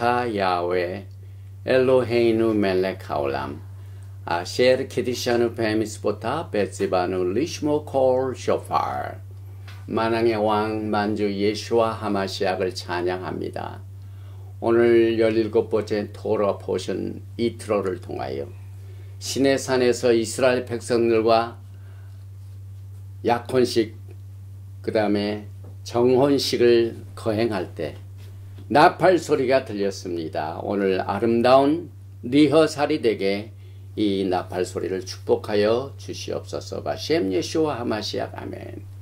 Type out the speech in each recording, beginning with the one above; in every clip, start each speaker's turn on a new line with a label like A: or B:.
A: ata 야훼 엘로헤이누 멜렉 하올람 아셰르 키디샤누 베미스보타 베츠바누 리시모 콜 쇼파르. 만왕의 왕 만주 예수와 하마시약을 찬양합니다. 오늘 17번째 토라 포션 이트로를 통하여 시내산에서 이스라엘 백성들과 약혼식 그 다음에 정혼식을 거행할 때 나팔 소리가 들렸습니다. 오늘 아름다운 리허설이 되게 이 나팔 소리를 축복하여 주시옵소서. 바셈 예수와 하마시약 아멘.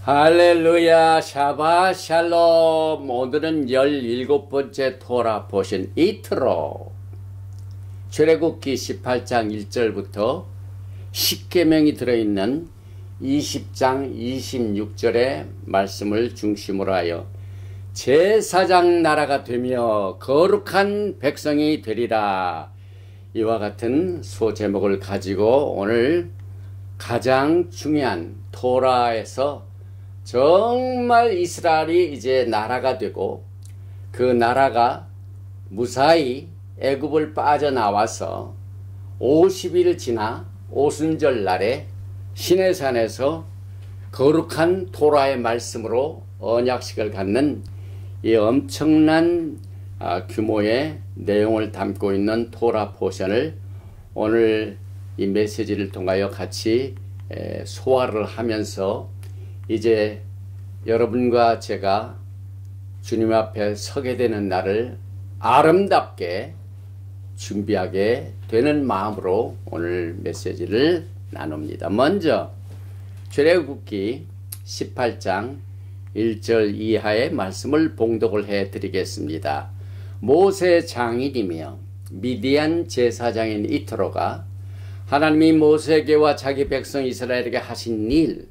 A: 할렐루야 샤바 샬롬. 오늘은 17번째 토라 포션 이트로 출애굽기 18장 1절부터 10계명이 들어있는 20장 26절의 말씀을 중심으로 하여 제사장 나라가 되며 거룩한 백성이 되리라, 이와 같은 소제목을 가지고 오늘 가장 중요한 토라에서 정말 이스라엘이 이제 나라가 되고 그 나라가 무사히 애굽을 빠져나와서 50일 지나 오순절 날에 시내산에서 거룩한 토라의 말씀으로 언약식을 갖는 이 엄청난 규모의 내용을 담고 있는 토라 포션을 오늘 이 메시지를 통하여 같이 소화를 하면서 이제 여러분과 제가 주님 앞에 서게 되는 날을 아름답게 준비하게 되는 마음으로 오늘 메시지를 나눕니다. 먼저 출애굽기 18장 1절 이하의 말씀을 봉독을 해 드리겠습니다. 모세 장인이며 미디안 제사장인 이트로가 하나님이 모세에게와 자기 백성 이스라엘에게 하신 일,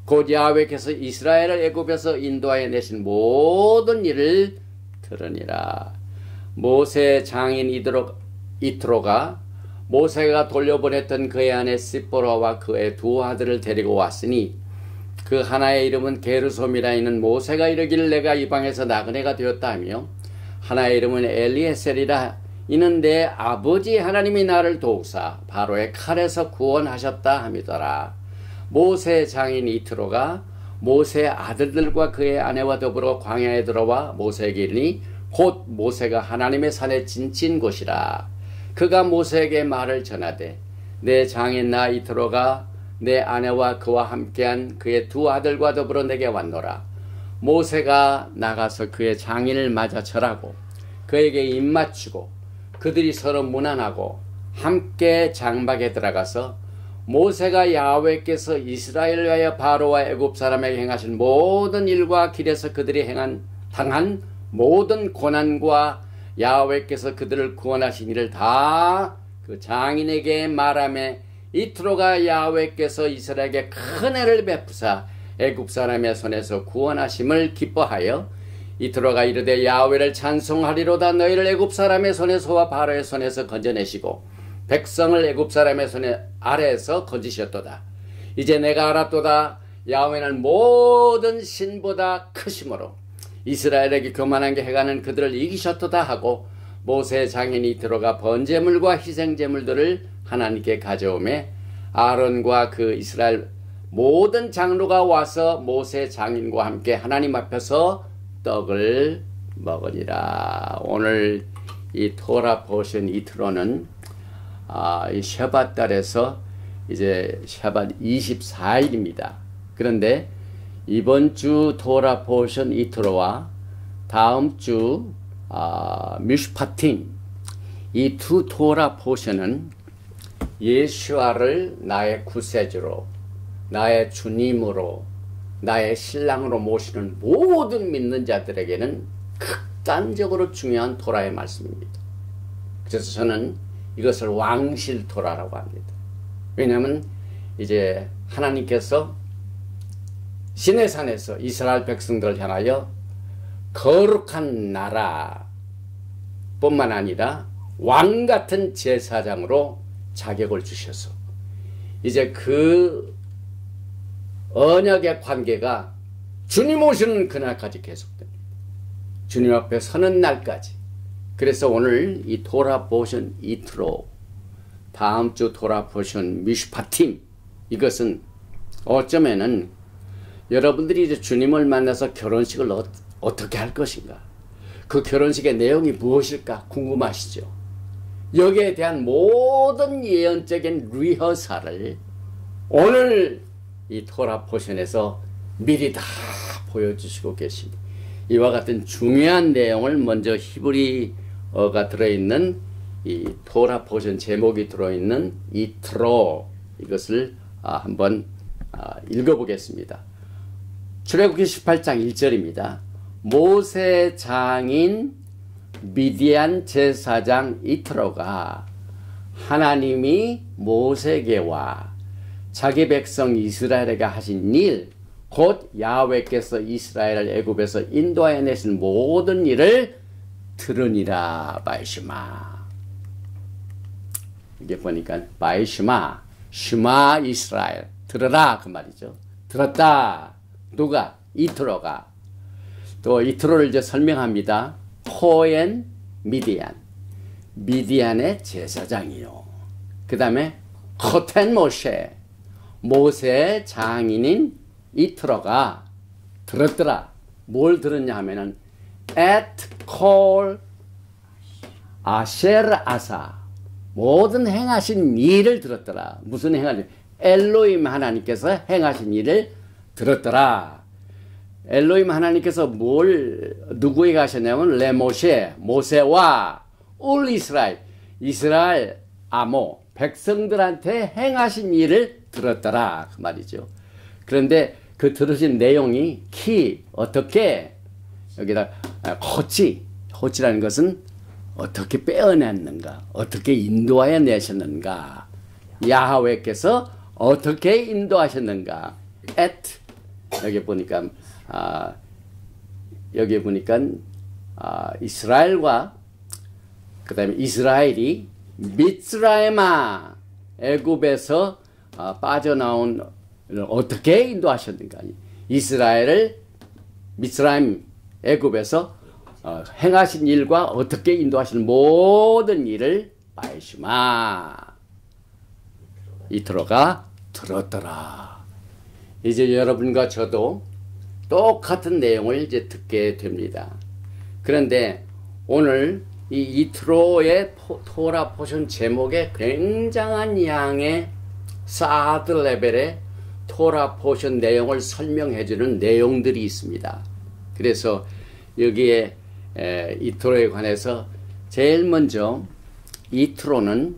A: 곧 야훼께서 이스라엘을 애굽에서 인도하여 내신 모든 일을 들으니라. 모세 장인 이트로가 모세가 돌려보냈던 그의 아내 시보라와 그의 두 아들을 데리고 왔으니 그 하나의 이름은 게르솜이라. 이는 모세가 이르기를 내가 이방에서 나그네가 되었다 하며 하나의 이름은 엘리에셀이라. 이는 내 아버지 하나님이 나를 도우사 바로의 칼에서 구원하셨다 함이더라. 모세 장인 이트로가 모세 아들들과 그의 아내와 더불어 광야에 들어와 모세에게 이르니 곧 모세가 하나님의 산에 진친 곳이라. 그가 모세에게 말을 전하되 내 장인 나 이트로가 내 아내와 그와 함께한 그의 두 아들과 더불어 내게 왔노라. 모세가 나가서 그의 장인을 맞아 절하고 그에게 입맞추고 그들이 서로 문안하고 함께 장막에 들어가서 모세가 야훼께서 이스라엘을 위하여 바로와 애굽 사람에게 행하신 모든 일과 길에서 그들이 당한 모든 고난과 야훼께서 그들을 구원하신 일을 다 그 장인에게 말하며 이트로가 야훼께서 이스라엘에게 큰 애를 베푸사 애굽 사람의 손에서 구원하심을 기뻐하여 이트로가 이르되 야훼를 찬송하리로다. 너희를 애굽 사람의 손에서와 바로의 손에서 건져내시고 백성을 애굽 사람의 손에 아래에서 건지셨도다. 이제 내가 알았도다. 야훼는 모든 신보다 크심으로 이스라엘에게 교만한 게 해가는 그들을 이기셨도다 하고 모세 장인 이트로가 번제물과 희생제물들을 하나님께 가져오매 아론과 그 이스라엘 모든 장로가 와서 모세 장인과 함께 하나님 앞에서 떡을 먹으니라. 오늘 이 토라 포션 이트로는 이 샤밧 달에서 이제 샤밧 24일입니다. 그런데 이번 주 토라 포션 이트로와 다음 주 미슈파팀 이 두 토라 포션은 예수와를 나의 구세주로, 나의 주님으로, 나의 신랑으로 모시는 모든 믿는 자들에게는 극단적으로 중요한 토라의 말씀입니다. 그래서 저는 이것을 왕실 토라라고 합니다. 왜냐하면 이제 하나님께서 시내산에서 이스라엘 백성들을 향하여 거룩한 나라 뿐만 아니라 왕같은 제사장으로 자격을 주셔서 이제 그 언약의 관계가 주님 오시는 그날까지 계속됩니다. 주님 앞에 서는 날까지. 그래서 오늘 이 토라 포션 이트로, 다음 주 토라 포션 미슈파팀, 이것은 어쩌면은 여러분들이 이제 주님을 만나서 결혼식을 어떻게 할 것인가, 그 결혼식의 내용이 무엇일까 궁금하시죠? 여기에 대한 모든 예언적인 리허설을 오늘 이 토라 포션에서 미리 다 보여주시고 계십니다. 이와 같은 중요한 내용을 먼저 히브리어가 들어있는 이 토라 포션 제목이 들어있는 이트로, 이것을 한번 읽어보겠습니다. 출애굽기 18장 1절입니다. 모세 장인 미디안 제사장 이트로가 하나님이 모세에게와 자기 백성 이스라엘에게 하신 일, 곧 야훼께서 이스라엘을 애굽에서 인도하여 내신 모든 일을 들으니라. 바이시마. 이게 보니까 바이시마, 시마 이스라엘, 들어라 그 말이죠. 들었다. 누가? 이트로가. 또 이트로를 이제 설명합니다. 코엔 미디안, 미디안의 제사장이요. 그 다음에 코텐 모세, 모세의 장인인 이트로가 들었더라. 뭘 들었냐 하면은 at call 아셰르 아사, 모든 행하신 일을 들었더라. 무슨 행하신? 엘로임 하나님께서 행하신 일을 들었더라. 엘로임 하나님께서 뭘 누구에게 하셨냐면 레모셰, 모세와 올 이스라엘, 이스라엘 아모 백성들한테 행하신 일을 들었더라 그 말이죠. 그런데 그 들으신 내용이 어떻게, 여기다 호치라는 것은 어떻게 빼어냈는가, 어떻게 인도하여 내셨는가, 야훼께서 어떻게 인도하셨는가. 여기 보니까 이스라엘과 그 다음에 이스라엘이 미스라임아, 애굽에서 빠져나온 어떻게 인도하셨는가. 이스라엘을 미스라임, 애굽에서 행하신 일과 어떻게 인도하신 모든 일을 바이시마, 이트로가 들었더라. 이제 여러분과 저도 똑같은 내용을 이제 듣게 됩니다. 그런데 오늘 이 이트로의 토라 포션 제목에 굉장한 양의 사드 레벨의 토라 포션 내용을 설명해주는 내용들이 있습니다. 그래서 여기에 이트로에 관해서 제일 먼저 이트로는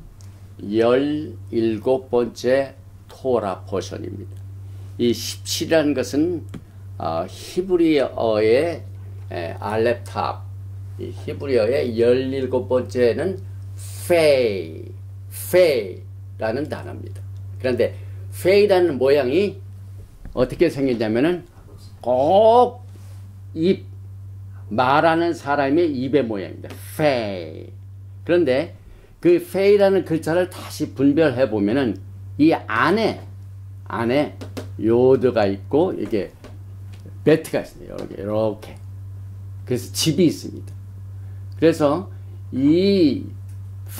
A: 17번째 토라 포션입니다. 이 17이라는 것은 히브리어의 알렙탑, 이 히브리어의 17번째는 페이라는 단어입니다. 그런데 페이라는 모양이 어떻게 생겼냐면은 꼭 말하는 사람의 입의 모양입니다. 페이. 그런데 그 페이라는 글자를 다시 분별해 보면은 이 안에 요드가 있고 이게 베트가 있습니다. 이렇게. 그래서 집이 있습니다. 그래서 이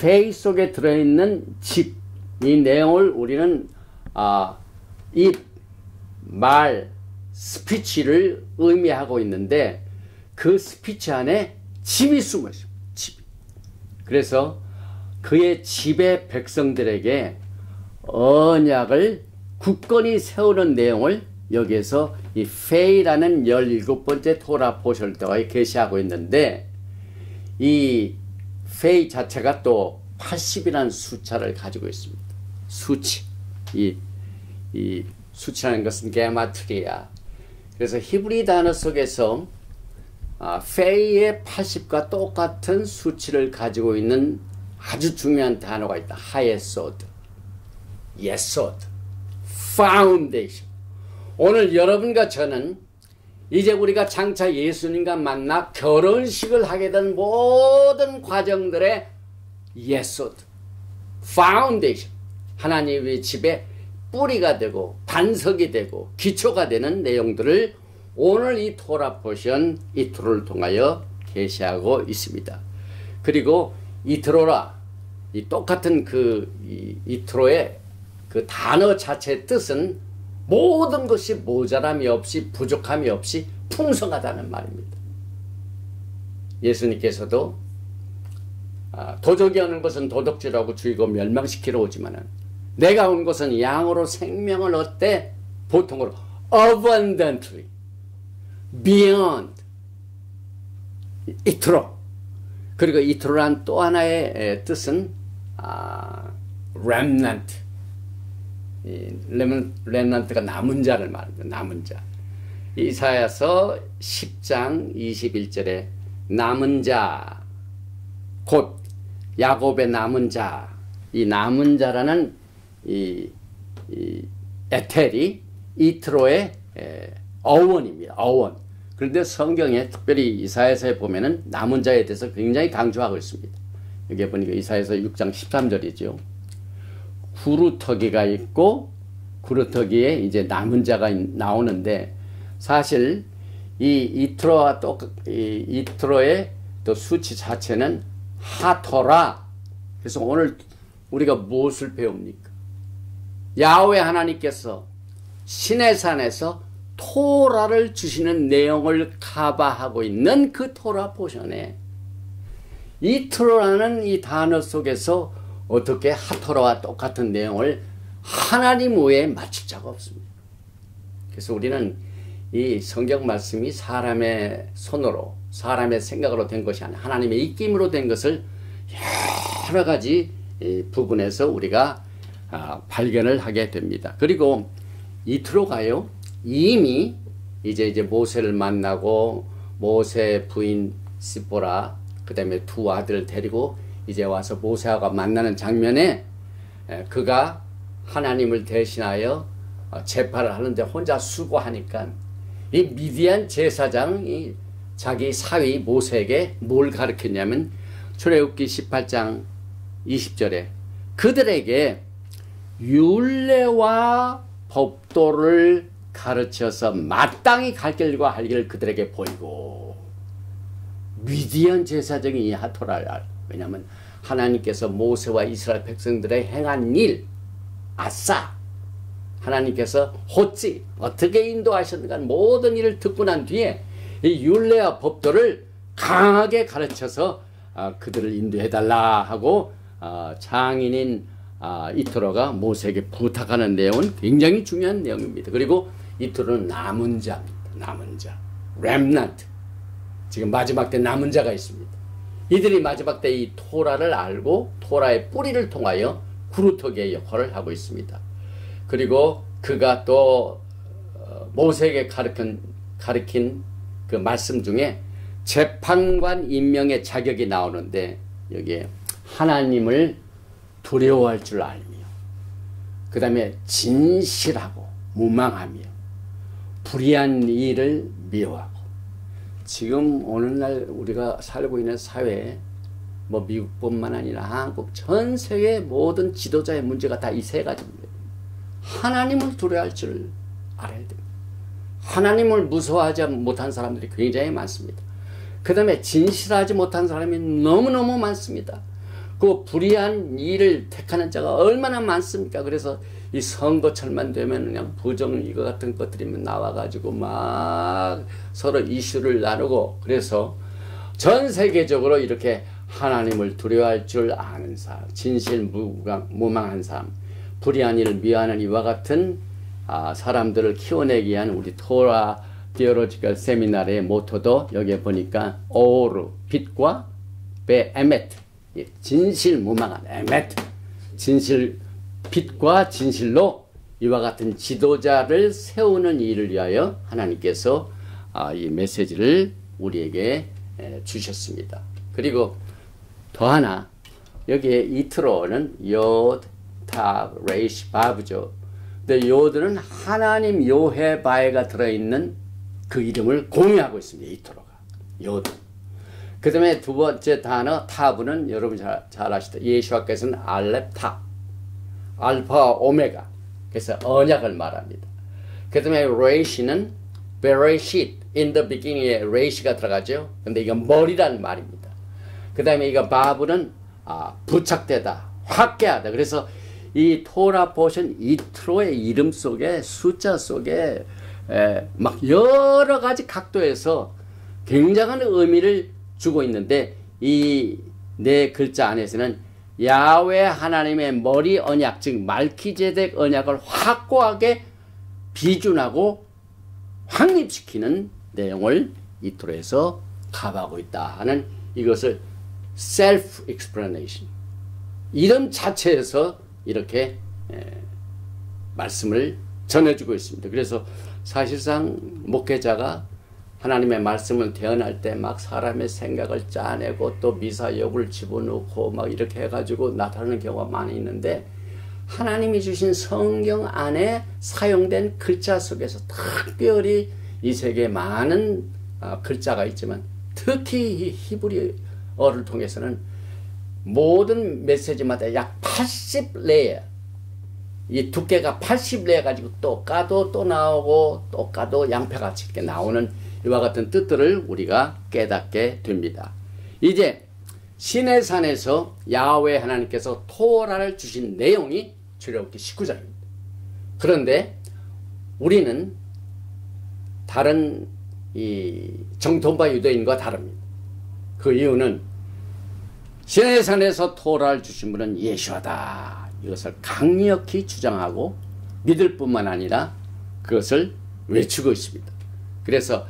A: 페이 속에 들어있는 집, 이 내용을 우리는 말, 스피치를 의미하고 있는데 그 스피치 안에 집이 숨어 있습니다. 집이. 그래서 그의 집의 백성들에게 언약을 굳건히 세우는 내용을 여기에서 이 페이라는 17번째 토라 포션을 또 계시하고 있는데, 이 페이 자체가 또 80이라는 숫자를 가지고 있습니다. 수치. 이 수치라는 것은 게마트리아. 그래서 히브리 단어 속에서 페이의 80과 똑같은 수치를 가지고 있는 아주 중요한 단어가 있다. 하예소드, 예소드, 파운데이션. 오늘 여러분과 저는 이제 우리가 장차 예수님과 만나 결혼식을 하게 된 모든 과정들의 예소드, 파운데이션, 하나님의 집에 뿌리가 되고 반석이 되고 기초가 되는 내용들을 오늘 이 토라 포션 이트로를 통하여 계시하고 있습니다. 그리고 이트로라, 이 똑같은 이트로의 그 단어 자체의 뜻은 모든 것이 모자람이 없이 부족함이 없이 풍성하다는 말입니다. 예수님께서도 도적이 오는 것은 도둑질하고 죽이고 멸망시키러 오지만은 내가 온 것은 양으로 생명을 얻되 보통으로 abundantly, beyond, 이트로. 그리고 이트로란 또 하나의 뜻은 remnant. 렘넌트가 남은 자를 말합니다. 남은 자. 이사야서 10장 21절에 남은 자, 곧 야곱의 남은 자, 이 남은 자라는 이 에텔이 이트로의 어원입니다. 어원. 그런데 성경에 특별히 이사야서에 보면은 남은 자에 대해서 굉장히 강조하고 있습니다. 여기 보니까 이사야서 6장 13절이죠. 구루터기가 있고 구루터기에 이제 남은 자가 나오는데, 사실 이 이트로와 또 이트로의 또 수치 자체는 하토라. 그래서 오늘 우리가 무엇을 배웁니까? 야훼 하나님께서 시내산에서 토라를 주시는 내용을 커버하고 있는 그 토라 포션에 이트로라는 이 단어 속에서 어떻게 하토라와 똑같은 내용을 하나님 외에 맞출 자가 없습니다. 그래서 우리는 이 성경 말씀이 사람의 손으로, 사람의 생각으로 된 것이 아니라 하나님의 입김으로 된 것을 여러 가지 부분에서 우리가 발견을 하게 됩니다. 그리고 이트로가요, 이미 이제 모세를 만나고 모세 부인 시보라, 그 다음에 두 아들을 데리고 이제 와서 모세와 만나는 장면에 그가 하나님을 대신하여 재판을 하는데 혼자 수고하니까 이 미디안 제사장이 자기 사위 모세에게 뭘 가르쳤냐면 출애굽기 18장 20절에 그들에게 율례와 법도를 가르쳐서 마땅히 갈 길과 할 길을 그들에게 보이고, 미디안 제사장이 이 하토라를 알고, 왜냐하면 하나님께서 모세와 이스라엘 백성들의 행한 일, 아싸, 하나님께서 호찌 어떻게 인도하셨는가 모든 일을 듣고 난 뒤에 이 율례와 법도를 강하게 가르쳐서 그들을 인도해달라 하고 장인인 이트로가 모세에게 부탁하는 내용은 굉장히 중요한 내용입니다. 그리고 이트로는 남은 자입니다. 남은 자, remnant. 지금 마지막 때 남은 자가 있습니다. 이들이 마지막 때 이 토라를 알고 토라의 뿌리를 통하여 구루터기의 역할을 하고 있습니다. 그리고 그가 또 모세에게 가르친 그 말씀 중에 재판관 임명의 자격이 나오는데, 여기에 하나님을 두려워할 줄 알며, 그 다음에 진실하고 무망하며 불의한 일을 미워하고. 지금 오늘날 우리가 살고 있는 사회에 뭐 미국뿐만 아니라 한국, 전 세계 모든 지도자의 문제가 다 이 세 가지입니다. 하나님을 두려워할 줄 알아야 됩니다. 하나님을 무서워하지 못한 사람들이 굉장히 많습니다. 그 다음에 진실하지 못한 사람이 너무너무 많습니다. 그 불의한 일을 택하는 자가 얼마나 많습니까? 그래서 이 선거철만 되면 그냥 부정 이거 같은 것들이 나와가지고 막 서로 이슈를 나누고, 그래서 전 세계적으로 이렇게 하나님을 두려워할 줄 아는 사람, 진실 무망한 사람, 불의한 일을 미워하는 이와 같은 사람들을 키워내기 위한 우리 토라 디오로지컬 세미나의 모토도 여기에 보니까 오르 빛과 베 에메트 진실무망한 에메트 진실 빛과 진실로 이와 같은 지도자를 세우는 일을 위하여 하나님께서 이 메시지를 우리에게 주셨습니다. 그리고 더 하나 여기에 이트로는 요드, 타, 레이시, 바브죠. 근데 요드는 하나님 요헤바에가 들어있는 그 이름을 공유하고 있습니다. 이트로가 요드. 그 다음에 두 번째 단어 타브는 여러분 잘 아시다. 예수와께서는 알렙 타 알파 오메가 그래서 언약을 말합니다. 그 다음에 레이시는 베레시트 in the beginning에 레이시가 들어가죠. 근데 이건 머리라는 말입니다. 그 다음에 이거 바브는 부착되다 확대하다. 그래서 이 토라 포션 이트로의 이름 속에 숫자 속에 막 여러 가지 각도에서 굉장한 의미를 주고 있는데 이 네 글자 안에서는 야훼 하나님의 머리 언약 즉 말키제덱 언약을 확고하게 비준하고 확립시키는 내용을 이토로에서 가하고 있다 하는 이것을 self explanation 이름 자체에서 이렇게 말씀을 전해주고 있습니다. 그래서 사실상 목회자가 하나님의 말씀을 대언할 때 막 사람의 생각을 짜내고 또 미사역을 집어넣고 막 이렇게 해가지고 나타나는 경우가 많이 있는데 하나님이 주신 성경 안에 사용된 글자 속에서 특별히 이 세계에 많은 글자가 있지만 특히 히브리어를 통해서는 모든 메시지마다 약 80레이어 이 두께가 80레이어 가지고 또 까도 또 나오고 또 까도 양패같이 이렇게 나오는 이와 같은 뜻들을 우리가 깨닫게 됩니다. 이제 시내산에서 야훼 하나님께서 토라를 주신 내용이 출애굽기 19장입니다. 그런데 우리는 다른 이 정통파 유대인과 다릅니다. 그 이유는 시내산에서 토라를 주신 분은 예수하다. 이것을 강력히 주장하고 믿을 뿐만 아니라 그것을 외치고 있습니다. 그래서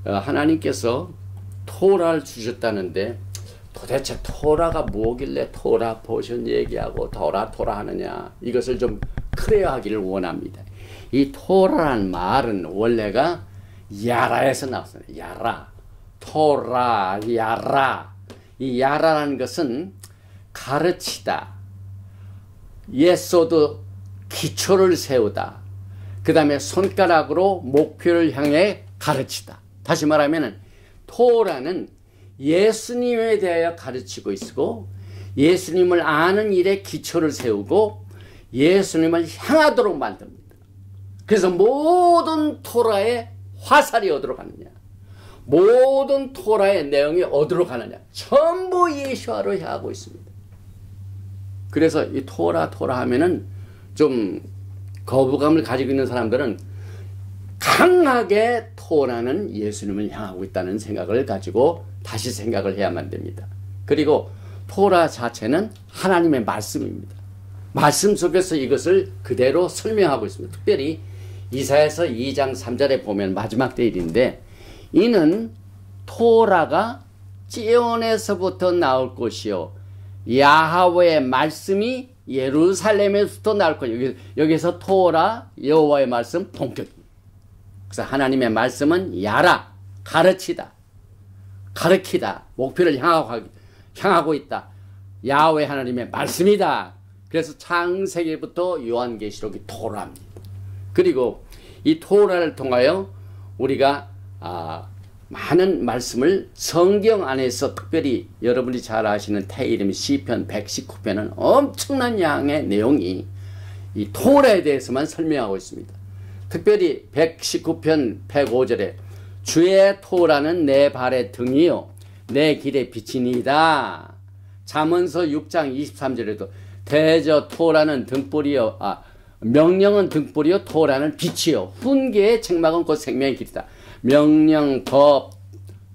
A: 하나님께서 토라를 주셨다는데 도대체 토라가 뭐길래 토라 포션 얘기하고 토라 하느냐 이것을 좀 클리어하기를 원합니다. 이 토라라는 말은 원래가 야라에서 나왔습니다. 야라, 토라, 야라. 이 야라라는 것은 가르치다, 예소도 기초를 세우다, 그 다음에 손가락으로 목표를 향해 가르치다. 다시 말하면 토라는 예수님에 대하여 가르치고 있고 예수님을 아는 일에 기초를 세우고 예수님을 향하도록 만듭니다. 그래서 모든 토라의 화살이 어디로 가느냐, 모든 토라의 내용이 어디로 가느냐, 전부 예수화로 향하고 있습니다. 그래서 이 토라 하면은 좀 거부감을 가지고 있는 사람들은 강하게 토라는 예수님을 향하고 있다는 생각을 가지고 다시 생각을 해야만 됩니다. 그리고 토라 자체는 하나님의 말씀입니다. 말씀 속에서 이것을 그대로 설명하고 있습니다. 특별히 이사야서 2장 3절에 보면 마지막 때일인데 이는 토라가 찌온에서부터 나올 것이요 야하웨의 말씀이 예루살렘에서부터 나올 것이요. 여기서 토라 여호와의 말씀 본격입니다. 그래서 하나님의 말씀은 야라 가르치다, 가르치다, 목표를 향하고 있다. 야훼 하나님의 말씀이다. 그래서 창세기부터 요한계시록이 토라입니다. 그리고 이 토라를 통하여 우리가 많은 말씀을 성경 안에서 특별히 여러분이 잘 아시는 테일림 시편 119편은 엄청난 양의 내용이 이 토라에 대해서만 설명하고 있습니다. 특별히 119편 105절에 주의 토라는 내 발의 등이요 내 길의 빛이니이다. 잠언서 6장 23절에도 대저 토라는 등불이요 명령은 등불이요 토라는 빛이요 훈계의 책망은 곧 생명의 길이다. 명령, 법,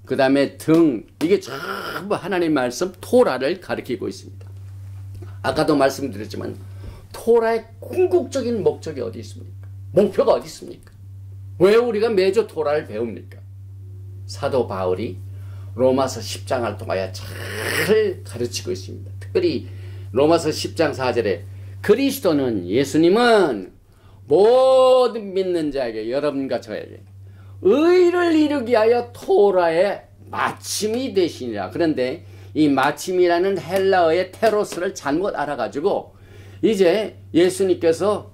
A: 그 다음에 등 이게 전부 하나님 말씀 토라를 가리키고 있습니다. 아까도 말씀드렸지만 토라의 궁극적인 목적이 어디 있습니까? 목표가 어디 있습니까? 왜 우리가 매주 토라를 배웁니까? 사도 바울이 로마서 10장을 통하여 잘 가르치고 있습니다. 특별히 로마서 10장 4절에 그리스도는 예수님은 모든 믿는 자에게 여러분과 저에게 의를 이루기 위하여 토라의 마침이 되시니라. 그런데 이 마침이라는 헬라어의 테로스를 잘못 알아가지고 이제 예수님께서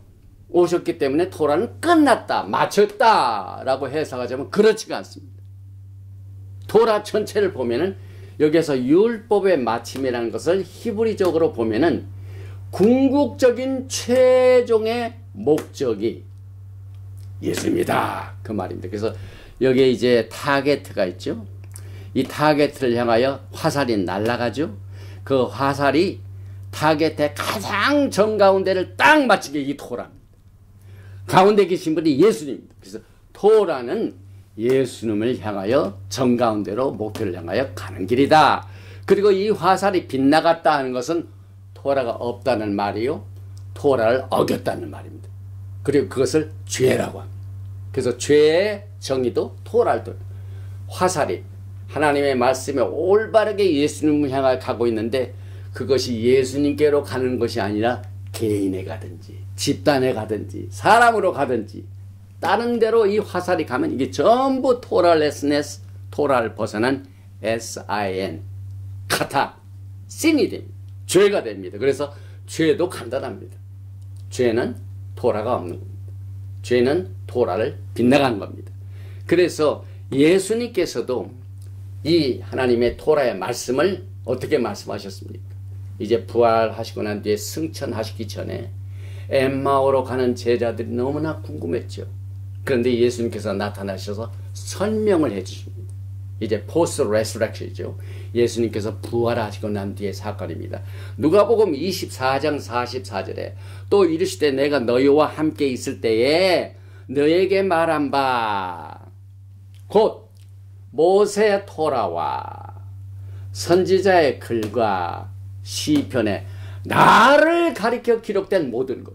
A: 오셨기 때문에 토라는 끝났다, 마쳤다 라고 해석하자면 그렇지가 않습니다. 토라 전체를 보면은 여기에서 율법의 마침이라는 것을 히브리적으로 보면은 궁극적인 최종의 목적이 예수입니다. 그 말입니다. 그래서 여기에 이제 타겟가 있죠. 이 타겟을 향하여 화살이 날아가죠. 그 화살이 타겟의 가장 정가운데를 딱 맞추게 이 토라입니다. 가운데 계신 분이 예수님입니다. 그래서 토라는 예수님을 향하여 정가운데로 목표를 향하여 가는 길이다. 그리고 이 화살이 빗나갔다 하는 것은 토라가 없다는 말이요, 토라를 어겼다는 말입니다. 그리고 그것을 죄라고 합니다. 그래서 죄의 정의도 토라를 화살이 하나님의 말씀에 올바르게 예수님을 향하여 가고 있는데 그것이 예수님께로 가는 것이 아니라 개인에 가든지 집단에 가든지 사람으로 가든지 다른 데로 이 화살이 가면 이게 전부 토라레스네스, 토라를 벗어난 sin, 카타, 신이 됩니다. 죄가 됩니다. 그래서 죄도 간단합니다. 죄는 토라가 없는 겁니다. 죄는 토라를 빗나간 겁니다. 그래서 예수님께서도 이 하나님의 토라의 말씀을 어떻게 말씀하셨습니까? 이제 부활하시고 난 뒤에 승천하시기 전에 엠마오로 가는 제자들이 너무나 궁금했죠. 그런데 예수님께서 나타나셔서 설명을 해주십니다. 이제 포스트 레스렉션이죠. 예수님께서 부활하시고 난 뒤의 사건입니다. 누가복음 24장 44절에 또 이르시되 내가 너희와 함께 있을 때에 너에게 말한 바 곧 모세 토라와 선지자의 글과 시편에 나를 가리켜 기록된 모든 것,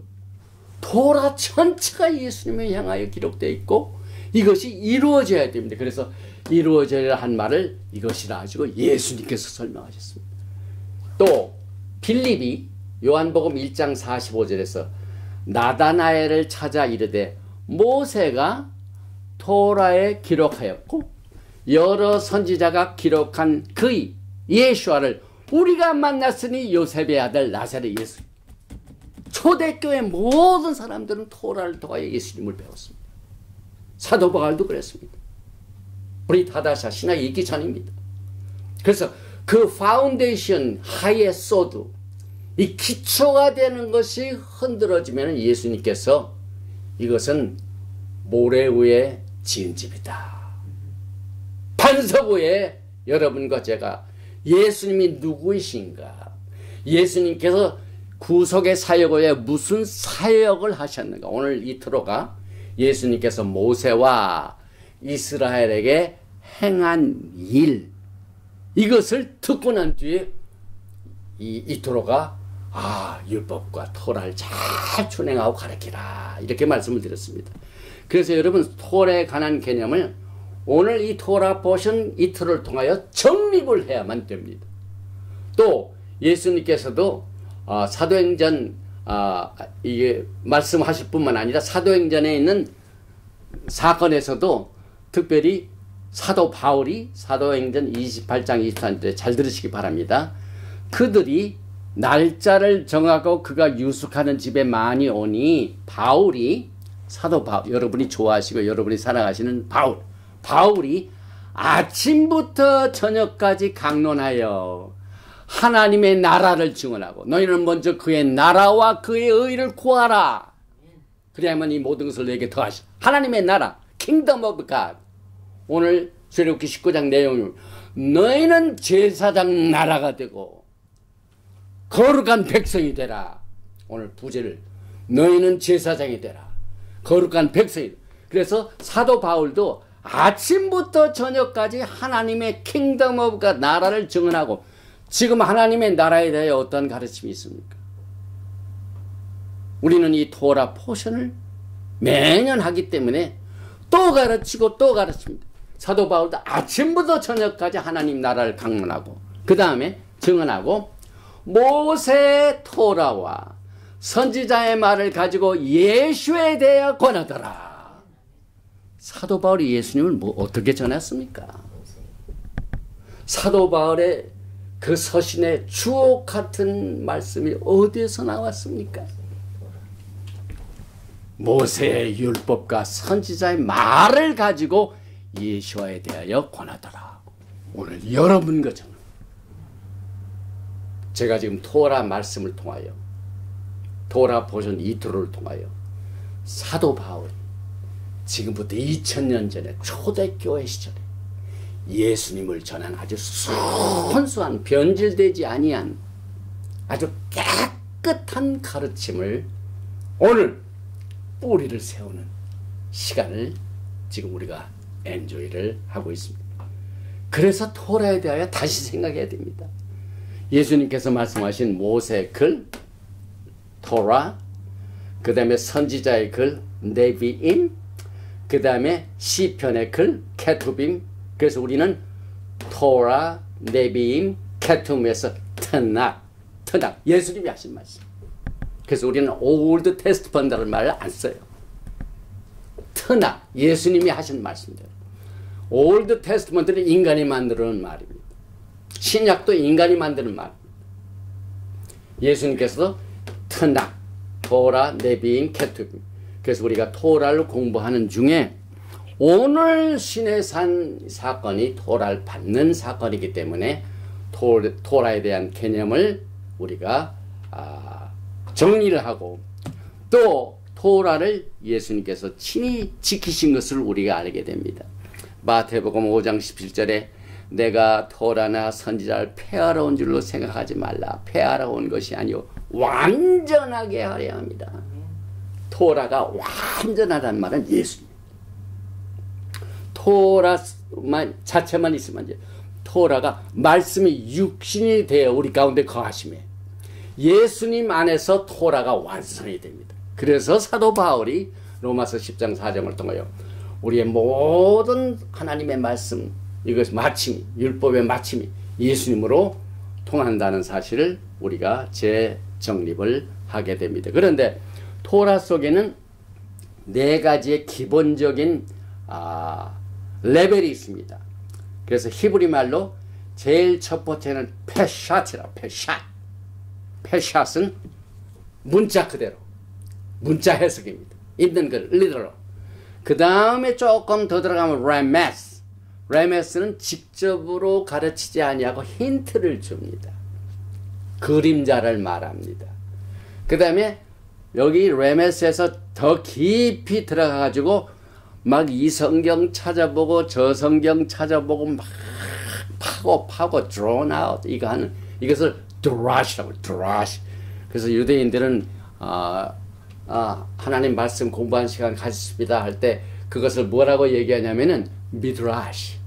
A: 토라 전체가 예수님을 향하여 기록되어 있고 이것이 이루어져야 됩니다. 그래서 이루어져야 한 말을 이것이라 하시고 예수님께서 설명하셨습니다. 또 빌립이 요한복음 1장 45절에서 나다나엘을 찾아 이르되 모세가 토라에 기록하였고 여러 선지자가 기록한 그의 예수아를 우리가 만났으니 요셉의 아들 나사렛 예수. 초대교회 모든 사람들은 토라를 통하여 예수님을 배웠습니다. 사도 바울도 그랬습니다. 브릿 하다샤 신학이 있기 전입니다. 그래서 그 파운데이션 하에 쏘도 이 기초가 되는 것이 흔들어지면 예수님께서 이것은 모래 위에 지은 집이다. 반석 위에 여러분과 제가 예수님이 누구이신가? 예수님께서 구속의 사역을 위해 무슨 사역을 하셨는가? 오늘 이 토로가 예수님께서 모세와 이스라엘에게 행한 일, 이것을 듣고 난 뒤에 이 토로가 율법과 토라를 잘 준행하고 가르치라 이렇게 말씀을 드렸습니다. 그래서 여러분 토라에 관한 개념을 오늘 이 토라 포션 이틀을 통하여 정립을 해야만 됩니다. 또 예수님께서도 사도행전 이게 말씀하실 뿐만 아니라 사도행전에 있는 사건에서도 특별히 사도 바울이 사도행전 28장 23절에 잘 들으시기 바랍니다. 그들이 날짜를 정하고 그가 유숙하는 집에 많이 오니 바울이 사도 바울, 여러분이 좋아하시고 여러분이 사랑하시는 바울이 아침부터 저녁까지 강론하여 하나님의 나라를 증언하고 너희는 먼저 그의 나라와 그의 의를 구하라. 그래야만 이 모든 것을 너에게 더하시라. 하나님의 나라, Kingdom of God. 오늘 출애굽기 19장 내용을 너희는 제사장 나라가 되고 거룩한 백성이 되라. 오늘 부제를 너희는 제사장이 되라. 거룩한 백성이 되라. 그래서 사도 바울도 아침부터 저녁까지 하나님의 킹덤 오브 갓 나라를 증언하고 지금 하나님의 나라에 대해 어떤 가르침이 있습니까? 우리는 이 토라 포션을 매년 하기 때문에 또 가르치고 또 가르칩니다. 사도 바울도 아침부터 저녁까지 하나님 나라를 강론하고 그 다음에 증언하고 모세 토라와 선지자의 말을 가지고 예수에 대하여 권하더라. 사도 바울이 예수님을 뭐 어떻게 전했습니까? 사도 바울의 그 서신의 주옥 같은 말씀이 어디에서 나왔습니까? 모세의 율법과 선지자의 말을 가지고 예수에 대하여 권하더라. 오늘 여러분과 저는 제가 지금 토라 말씀을 통하여 토라 보존 이토를 통하여 사도 바울이 지금부터 2000년 전에 초대교회 시절에 예수님을 전한 아주 순수한 변질되지 아니한 아주 깨끗한 가르침을 오늘 뿌리를 세우는 시간을 지금 우리가 엔조이를 하고 있습니다. 그래서 토라에 대하여 다시 생각해야 됩니다. 예수님께서 말씀하신 모세의 글 토라, 그 다음에 선지자의 글 네비임, 그 다음에 시편의 글 케투빔. 그래서 우리는 토라, 네비임, 케툼에서 트낙 예수님이 하신 말씀. 그래서 우리는 올드 테스트먼트라는 말을 안 써요. 트낙 예수님이 하신 말씀입니다. 올드 테스트먼트는 인간이 만드는 말입니다. 신약도 인간이 만드는 말입니다. 예수님께서도 트낙, 토라, 네비임, 케투빔. 그래서 우리가 토라를 공부하는 중에 오늘 시내산 사건이 토라를 받는 사건이기 때문에 토라에 대한 개념을 우리가 정리를 하고 또 토라를 예수님께서 친히 지키신 것을 우리가 알게 됩니다. 마태복음 5장 17절에 내가 토라나 선지자를 폐하러 온 줄로 생각하지 말라. 폐하러 온 것이 아니요 완전하게 하려 합니다. 토라가 완전하다는 말은 예수님. 토라만 자체만 있으면 이제 토라가 말씀이 육신이 되어 우리 가운데 거하심에 예수님 안에서 토라가 완성이 됩니다. 그래서 사도 바울이 로마서 10장 4절을 통하여 우리의 모든 하나님의 말씀 이것이 마침이 율법의 마침이 예수님으로 통한다는 사실을 우리가 재정립을 하게 됩니다. 그런데 토라 속에는 네 가지의 기본적인 레벨이 있습니다. 그래서 히브리 말로 제일 첫 번째는 페샷이라고. 페샷은 문자 그대로 문자 해석입니다. 있는 걸 리더로. 그 다음에 조금 더 들어가면 레메스는 직접으로 가르치지 아니하고 힌트를 줍니다. 그림자를 말합니다. 그 다음에 여기 레메스에서 더 깊이 들어가 가지고 막 이 성경 찾아보고 저 성경 찾아보고 막 파고 drawn out 이거 하는 이것을 드라시라고. 드라시. 그래서 유대인들은 하나님 말씀 공부하는 시간 가졌습니다 할 때 그것을 뭐라고 얘기하냐면은 미드라시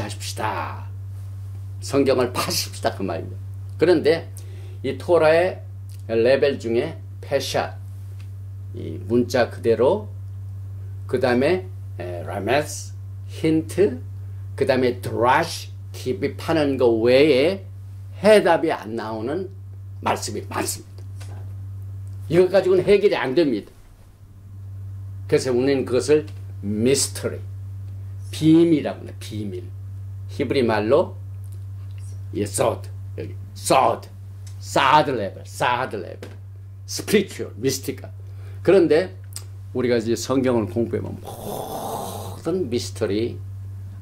A: 하십시다. 성경을 파십시다 그 말입니다. 그런데 이 토라의 레벨 중에 페샷 이 문자 그대로, 그 다음에 라메스 힌트, 그 다음에 드라시 깊이 파는 거 외에 해답이 안 나오는 말씀이 많습니다. 이것 가지고는 해결이 안 됩니다. 그래서 우리는 그것을 미스터리, 비밀이라고 합니다. 비밀. 히브리 말로 소드, 여기 소드, 사드 레벨, 스피리추얼, 미스티컬. 그런데 우리가 이제 성경을 공부해보면 모든 미스터리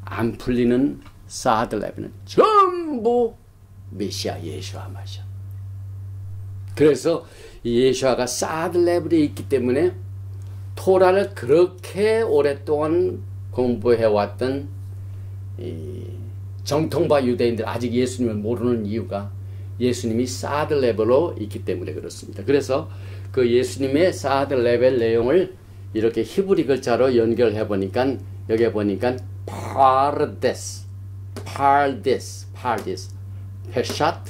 A: 안 풀리는 사드 레벨은 전부 메시아 예수와 마셔. 그래서 예수아가 사드 레벨에 있기 때문에 토라를 그렇게 오랫동안 공부해왔던 이 정통파 유대인들 아직 예수님을 모르는 이유가 예수님이 사드 레벨로 있기 때문에 그렇습니다. 그래서 그 예수님의 사드 레벨 내용을 이렇게 히브리 글자로 연결해 보니까 여기 보니까 파르데스, 페샷,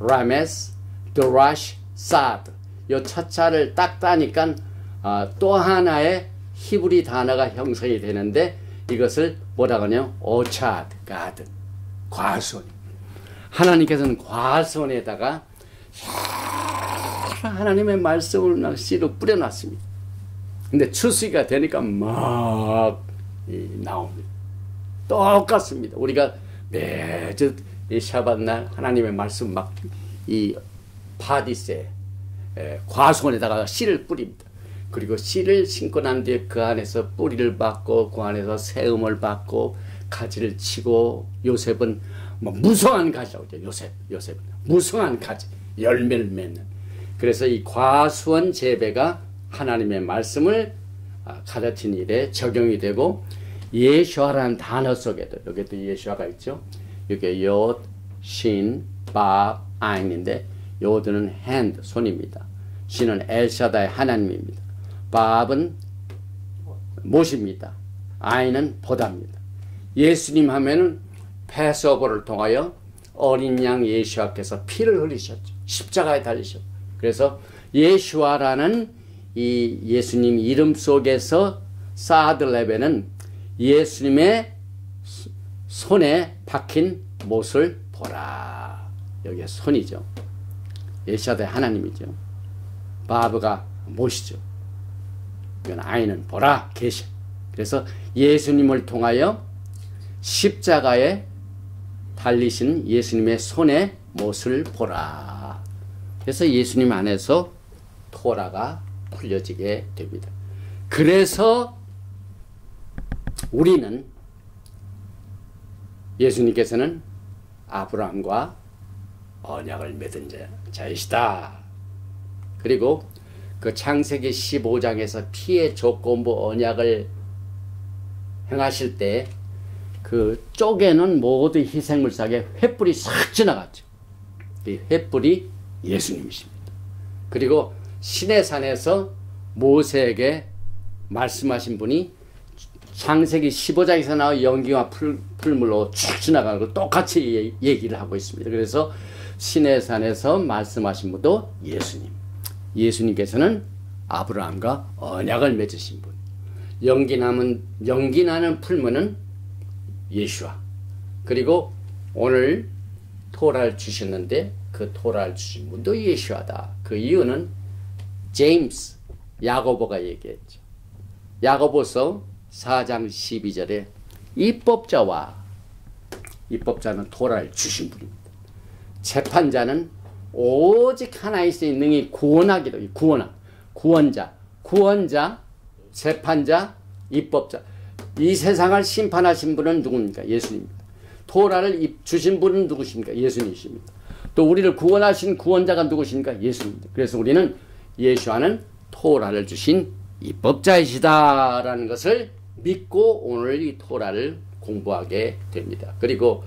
A: 라메스, 드라시, 사드 요 첫자를 딱 따니까 또 하나의 히브리 단어가 형성이 되는데 이것을 뭐라고 하냐? 오차드 가든, 과수원. 하나님께서는 과수원에다가 하나님의 말씀을 막 씨로 뿌려놨습니다. 근데 추수기가 되니까 막 나옵니다. 똑같습니다. 우리가 매주 이 샤밧날 하나님의 말씀 막 이 파디세 과수원에다가 씨를 뿌립니다. 그리고 씨를 심고 난 뒤에 그 안에서 뿌리를 받고 그 안에서 세움을 받고 가지를 치고 요셉은 뭐 무성한 가지라고 하죠. 요셉은 무성한 가지, 열매를 맺는. 그래서 이 과수원 재배가 하나님의 말씀을 가르친 일에 적용이 되고 예수아라는 단어 속에도 여기도 예수아가 있죠. 여기 옅, 신, 밥, 아인인데 요드는 hand, 손입니다. 신은 엘샤다의 하나님입니다. 밥은 못입니다. 아인은 보답니다. 예수님 하면은 패스오버를 통하여 어린 양 예수아께서 피를 흘리셨죠. 십자가에 달리셨죠. 그래서 예수아라는 이 예수님 이름 속에서 사드레베는 예수님의 손에 박힌 못을 보라. 여기에 손이죠. 예수아의 하나님이죠. 바브가 못이죠. 이건 아이는 보라 계셔. 그래서 예수님을 통하여 십자가에 달리신 예수님의 손에 못을 보라. 그래서 예수님 안에서 토라가 풀려지게 됩니다. 그래서 우리는 예수님께서는 아브라함과 언약을 맺은 자이시다. 그리고 그 창세기 15장에서 피의 조건부 언약을 행하실 때 그 쪽에는 모두 희생물상에 횃불이 싹 지나갔죠. 이 횃불이 예수님이십니다. 그리고 시내산에서 모세에게 말씀하신 분이 창세기 15장에서 나온 연기와 풀물로 쭉 지나가는 걸 똑같이 얘기를 하고 있습니다. 그래서 시내산에서 말씀하신 분도 예수님. 예수님께서는 아브라함과 언약을 맺으신 분. 연기나는 풀무는 예수와. 그리고 오늘 토라를 주셨는데 그 토라를 주신 분도 예수와다. 그 이유는 제임스, 야고보가 얘기했죠. 야고보서 4장 12절에 입법자는 토라를 주신 분입니다. 재판자는 오직 하나 있으니 능히 구원하기도. 구원자, 재판자, 입법자. 이 세상을 심판하신 분은 누굽니까? 예수님입니다. 토라를 주신 분은 누구십니까? 예수님이십니다. 또 우리를 구원하신 구원자가 누구십니까? 예수님입니다. 그래서 우리는 예수와는 토라를 주신 입법자이시다라는 것을 믿고 오늘 이 토라를 공부하게 됩니다. 그리고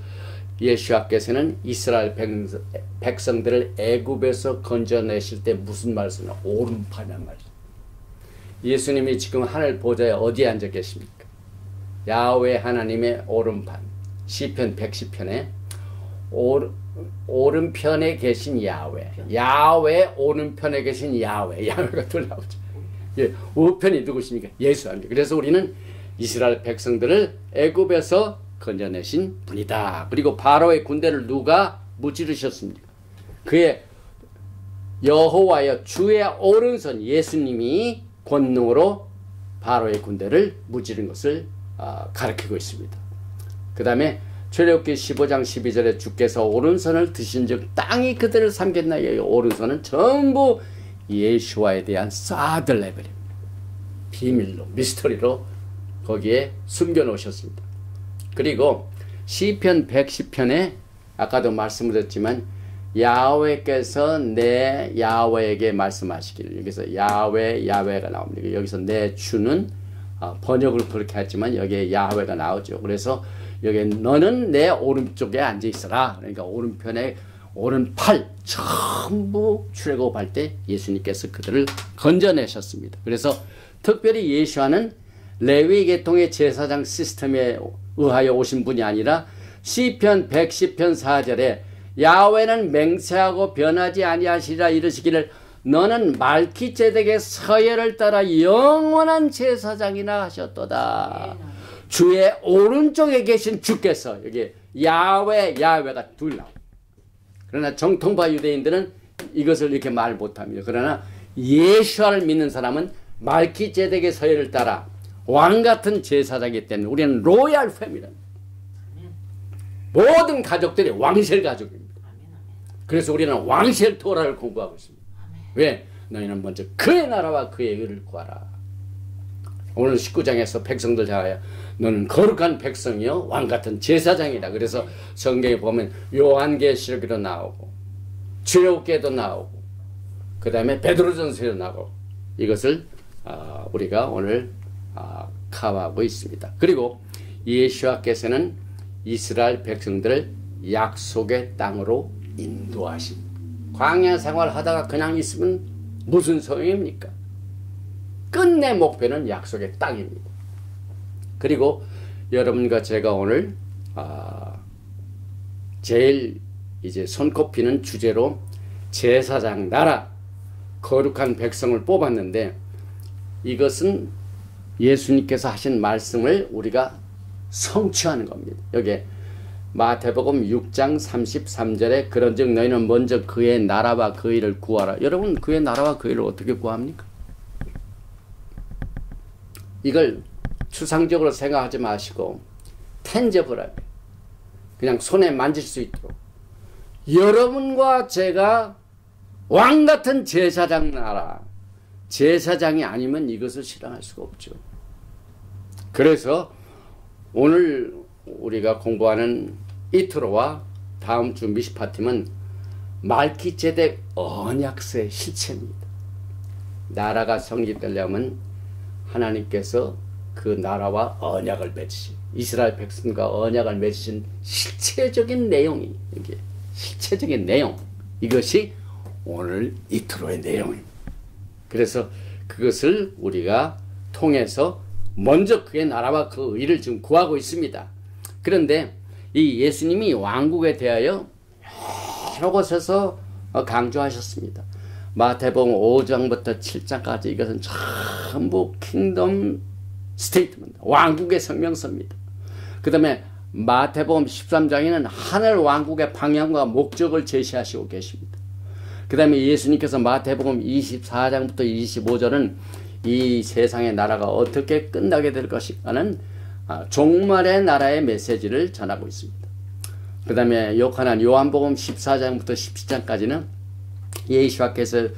A: 예수와께서는 이스라엘 백성들을 애굽에서 건져내실 때 무슨 말씀이나 오른팔이란 말이죠. 예수님이 지금 하늘 보좌에 어디에 앉아 계십니까? 야훼 하나님의 오른편, 시편 110편에 오른편에 계신 야훼 오른편에 계신 야훼가 또 나오죠. 예, 우편이 누구십니까? 예수입니다. 그래서 우리는 이스라엘 백성들을 애굽에서 건져내신 분이다. 그리고 바로의 군대를 누가 무찌르셨습니까? 그의 여호와여 주의 오른손 예수님이 권능으로 바로의 군대를 무찌른 것을 가리키고 있습니다. 그 다음에 출애굽기 15장 12절에 주께서 오른손을 드신 즉 땅이 그들을 삼켰나. 이 오른손은 전부 예수와에 대한 사드 레벨입니다. 비밀로 미스터리로 거기에 숨겨 놓으셨습니다. 그리고 시편 110편에 아까도 말씀드렸지만 야훼께서 내 야훼에게 말씀하시기를. 여기서 야훼가 나옵니다. 여기서 내 주는 번역을 그렇게 했지만 여기에 야훼가 나오죠. 그래서 여기 너는 내 오른쪽에 앉아 있어라. 그러니까 오른편에 오른팔 전부 출애굽할 때 예수님께서 그들을 건져내셨습니다. 그래서 특별히 예수와는 레위 계통의 제사장 시스템에 의하여 오신 분이 아니라 시편 110편 4절에 야훼는 맹세하고 변하지 아니하시리라 이르시기를 너는 말기ጼ덱의 서열을 따라 영원한 제사장이나 하셨도다. 주의 오른쪽에 계신 주께서, 여기 야훼가 둘 나와. 그러나 정통파 유대인들은 이것을 이렇게 말 못합니다. 그러나 예수를 믿는 사람은 말기ጼ덱의 서열을 따라 왕같은 제사장이기 때문에 우리는 로얄 패밀리입니다. 모든 가족들이 왕실 가족입니다. 그래서 우리는 왕실 토라를 공부하고 있습니다. 왜? 너희는 먼저 그의 나라와 그의 의를 구하라. 오늘 19장에서 백성들 향하여 너는 거룩한 백성이요 왕같은 제사장이다. 그래서 성경에 보면 요한계시록에도 나오고 출애굽기에도 나오고 그 다음에 베드로전서에도 나오고 이것을 우리가 오늘 커버하고 있습니다. 그리고 예수와께서는 이스라엘 백성들을 약속의 땅으로 인도하신, 광야 생활하다가 그냥 있으면 무슨 소용입니까? 끝내 목표는 약속의 땅입니다. 그리고 여러분과 제가 오늘 제일 이제 손꼽히는 주제로 제사장 나라 거룩한 백성을 뽑았는데, 이것은 예수님께서 하신 말씀을 우리가 성취하는 겁니다. 여기 마태복음 6장 33절에 그런즉 너희는 먼저 그의 나라와 그 일을 구하라. 여러분, 그의 나라와 그 일을 어떻게 구합니까? 이걸 추상적으로 생각하지 마시고 텐저블하게 그냥 손에 만질 수 있도록, 여러분과 제가 왕같은 제사장 나라, 제사장이 아니면 이것을 실현할 수가 없죠. 그래서 오늘 우리가 공부하는 이트로와 다음 주 미시파팀은 말기ጼ덱 언약서의 실체입니다. 나라가 성립되려면 하나님께서 그 나라와 언약을 맺으신, 이스라엘 백성과 언약을 맺으신 실체적인 내용이, 이게 실체적인 내용, 이것이 오늘 이트로의 내용입니다. 그래서 그것을 우리가 통해서 먼저 그의 나라와 그 의를 지금 구하고 있습니다. 그런데 이 예수님이 왕국에 대하여 여러 곳에서 강조하셨습니다. 마태복음 5장부터 7장까지 이것은 전부 킹덤 스테이트먼트, 왕국의 성명서입니다. 그 다음에 마태복음 13장에는 하늘 왕국의 방향과 목적을 제시하시고 계십니다. 그 다음에 예수님께서 마태복음 24장부터 25절은 이 세상의 나라가 어떻게 끝나게 될 것인가는 종말의 나라의 메시지를 전하고 있습니다. 그 다음에 요한복음 14장부터 17장까지는 예수께서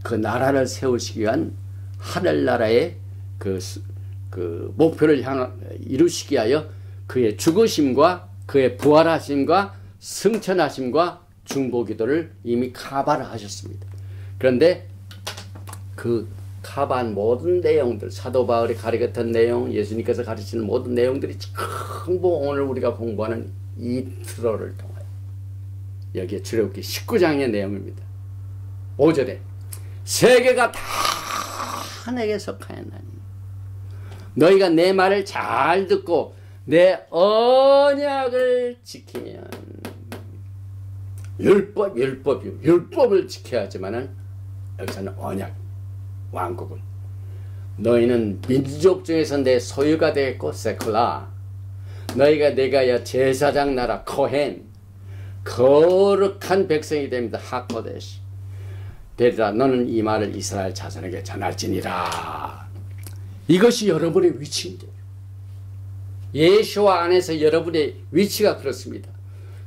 A: 그 나라를 세우시기 위한 하늘나라의 그 목표를 이루시기 위하여 그의 죽으심과 그의 부활하심과 승천하심과 중보기도를 이미 카바를 하셨습니다. 그런데 그 카바한 모든 내용들, 사도 바울이 가르쳤던 내용, 예수님께서 가르치는 모든 내용들이 전부 오늘 우리가 공부하는 이트로를 통하여, 여기에 출애굽기 19장의 내용입니다. 5절에 세계가 다 내게 속하였나니 너희가 내 말을 잘 듣고 내 언약을 지키면, 율법을 지켜야 하지만은 여기서는 언약, 왕국을, 너희는 민족 중에서 내 소유가 되겠고 세클라, 너희가 내가 제사장 나라 코헨, 거룩한 백성이 됩니다. 하코데시 되리라. 너는 이 말을 이스라엘 자손에게 전할지니라. 이것이 여러분의 위치입니다. 예수와 안에서 여러분의 위치가 그렇습니다.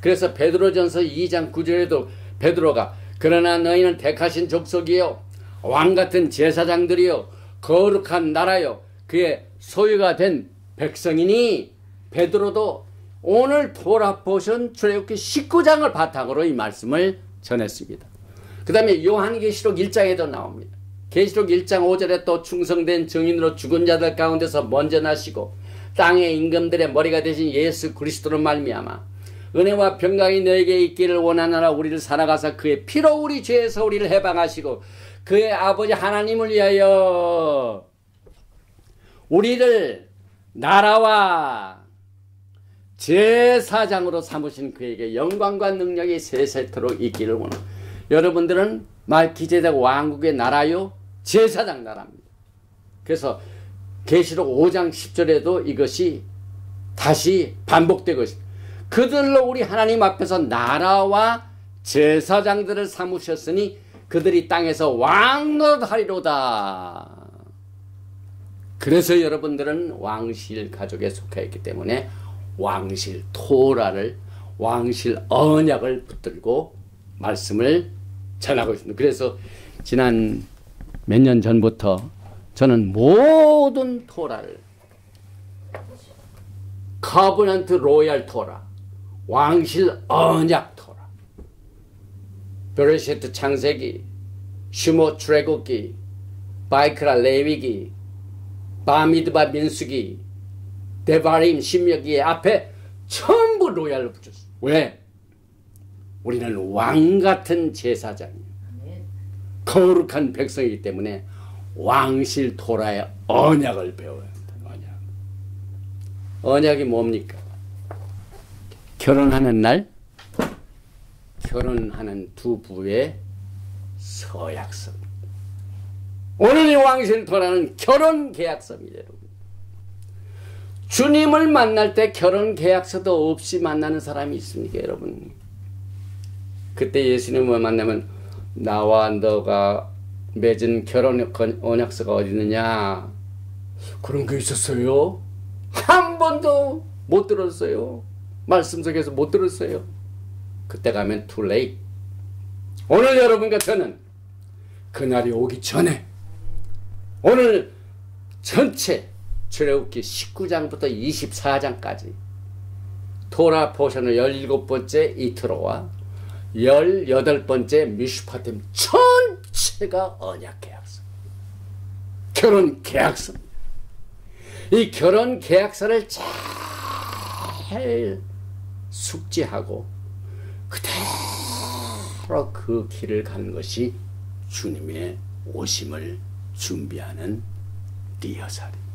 A: 그래서 베드로전서 2장 9절에도 베드로가 그러나 너희는 택하신 족속이요 왕같은 제사장들이요 거룩한 나라요 그의 소유가 된 백성이니, 베드로도 오늘 토라포션 출애굽기 19장을 바탕으로 이 말씀을 전했습니다. 그 다음에 요한계시록 1장에도 나옵니다. 계시록 1장 5절에 또 충성된 증인으로 죽은 자들 가운데서 먼저 나시고 땅의 임금들의 머리가 되신 예수 그리스도로 말미암아 은혜와 평강이 너에게 있기를 원하노라. 우리를 살아가사 그의 피로 우리 죄에서 우리를 해방하시고 그의 아버지 하나님을 위하여 우리를 나라와 제사장으로 삼으신 그에게 영광과 능력이 세세토록 있기를 원합니다. 여러분들은 말기제덱 왕국의 나라요 제사장 나라입니다. 그래서 계시록 5장 10절에도 이것이 다시 반복되고 있습니다. 그들로 우리 하나님 앞에서 나라와 제사장들을 삼으셨으니 그들이 땅에서 왕노릇하리로다. 그래서 여러분들은 왕실 가족에 속해 있기 때문에 왕실 토라를, 왕실 언약을 붙들고 말씀을 전하고 있습니다. 그래서 지난 몇 년 전부터 저는 모든 토라를 커버넌트 로얄 토라, 왕실 언약 토라, 베레시트 창세기, 슈모 출애굽기, 바이크라 레위기, 바미드바 민수기, 데바림 신명기 앞에 전부 로얄로 붙였어요. 왜? 우리는 왕같은 제사장이에요. 거룩한 백성이기 때문에 왕실 토라의 언약을 배워야 합니다. 언약이 뭡니까? 결혼하는 날 결혼하는 두 부의 서약서. 오늘 이 왕실 토라는 결혼 계약서입니다. 여러분. 주님을 만날 때 결혼 계약서도 없이 만나는 사람이 있습니까, 여러분? 그때 예수님을 만나면 나와 너가 맺은 결혼 언약서가 어디 있느냐? 그런 게 있었어요? 한 번도 못 들었어요. 말씀 속에서 못 들었어요. 그때 가면 too late. 오늘 여러분과 저는 그날이 오기 전에 오늘 전체 출애굽기 19장부터 24장까지 토라 포션을 17번째 이트로와 18번째 미슈파템 전체가 언약 계약서, 결혼 계약서입니다. 이 결혼 계약서를 잘 숙지하고 그대로 그 길을 가는 것이 주님의 오심을 준비하는 리허설입니다.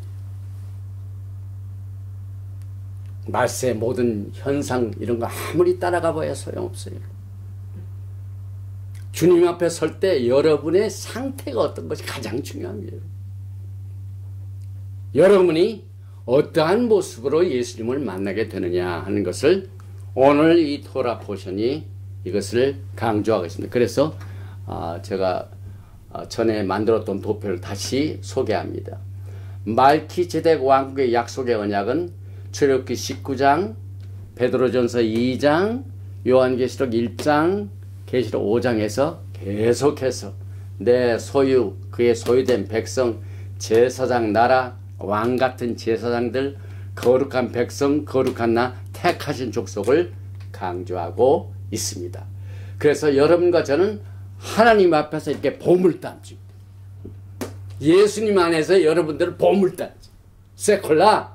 A: 말세의 모든 현상 이런 거 아무리 따라가 봐야 소용없어요. 주님 앞에 설 때 여러분의 상태가 어떤 것이 가장 중요합니다. 여러분이 어떠한 모습으로 예수님을 만나게 되느냐 하는 것을 오늘 이 토라 포션이 이것을 강조하고 있습니다. 그래서 제가 전에 만들었던 도표를 다시 소개합니다. 말키제덱 왕국의 약속의 언약은 출애굽기 19장, 베드로전서 2장, 요한계시록 1장, 계시록 5장에서 계속해서 내 소유, 그의 소유된 백성, 제사장 나라, 왕같은 제사장들, 거룩한 백성, 거룩한 나, 택하신 족속을 강조하고 있습니다. 그래서 여러분과 저는 하나님 앞에서 이렇게 보물단지, 예수님 안에서 여러분들은 보물단지, 세콜라,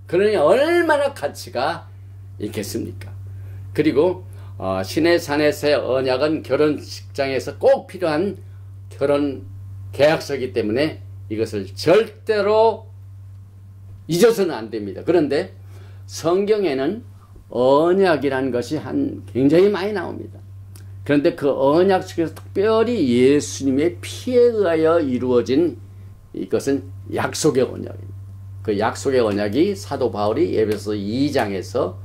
A: 그러니 얼마나 가치가 있겠습니까? 그리고 신의 산에서의 언약은 결혼식장에서 꼭 필요한 결혼 계약서이기 때문에 이것을 절대로 잊어서는 안 됩니다. 그런데 성경에는 언약이라는 것이 굉장히 많이 나옵니다. 그런데 그 언약 속에서 특별히 예수님의 피에 의하여 이루어진 이것은 약속의 언약입니다. 그 약속의 언약이 사도 바울이 에베소 2장에서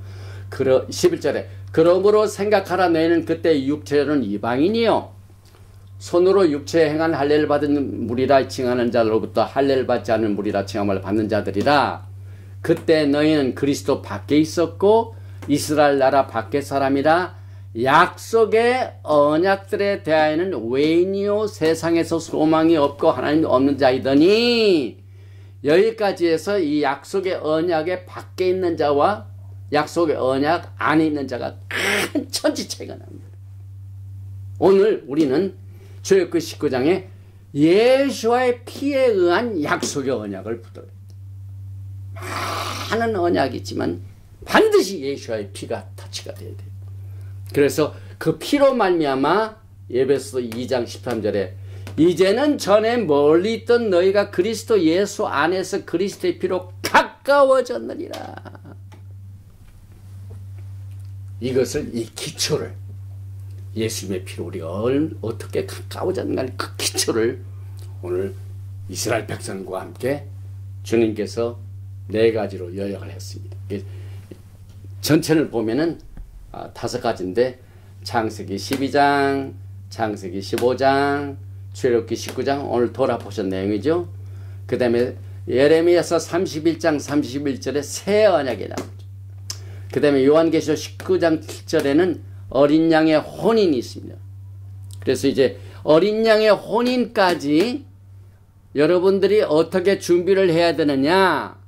A: 11절에 그러므로 생각하라 너희는 그때 육체는 이방인이요 손으로 육체에 행한 할례를 받은 무리라 칭하는 자로부터 할례를 받지 않은 무리라 칭함을 받는 자들이라. 그때 너희는 그리스도 밖에 있었고 이스라엘 나라 밖의 사람이라. 약속의 언약들에 대하여는 외인이요 세상에서 소망이 없고 하나님 없는 자이더니, 여기까지 해서 이 약속의 언약의 밖에 있는 자와 약속의 언약 안에 있는 자가 큰 천지 차이가 납니다. 오늘 우리는 출애굽기 19장에 예수와의 피에 의한 약속의 언약을 붙들어요. 많은 언약이 있지만 반드시 예수와의 피가 터치가 돼야 돼요. 그래서 그 피로 말미암아 에베소 2장 13절에 이제는 전에 멀리 있던 너희가 그리스도 예수 안에서 그리스도의 피로 가까워졌느니라. 이것을, 이 기초를 예수님의 피로 우리가 어떻게 가까워졌는가 그 기초를 오늘 이스라엘 백성과 함께 주님께서 4가지로 요약을 했습니다. 전체를 보면은 5가지인데 창세기 12장, 창세기 15장, 출애굽기 19장 오늘 돌아보신 내용이죠. 그 다음에 예레미야서 31장 31절에 새 언약이 나오죠. 그 다음에 요한계시록 19장 7절에는 어린 양의 혼인이 있습니다. 그래서 이제 어린 양의 혼인까지 여러분들이 어떻게 준비를 해야 되느냐,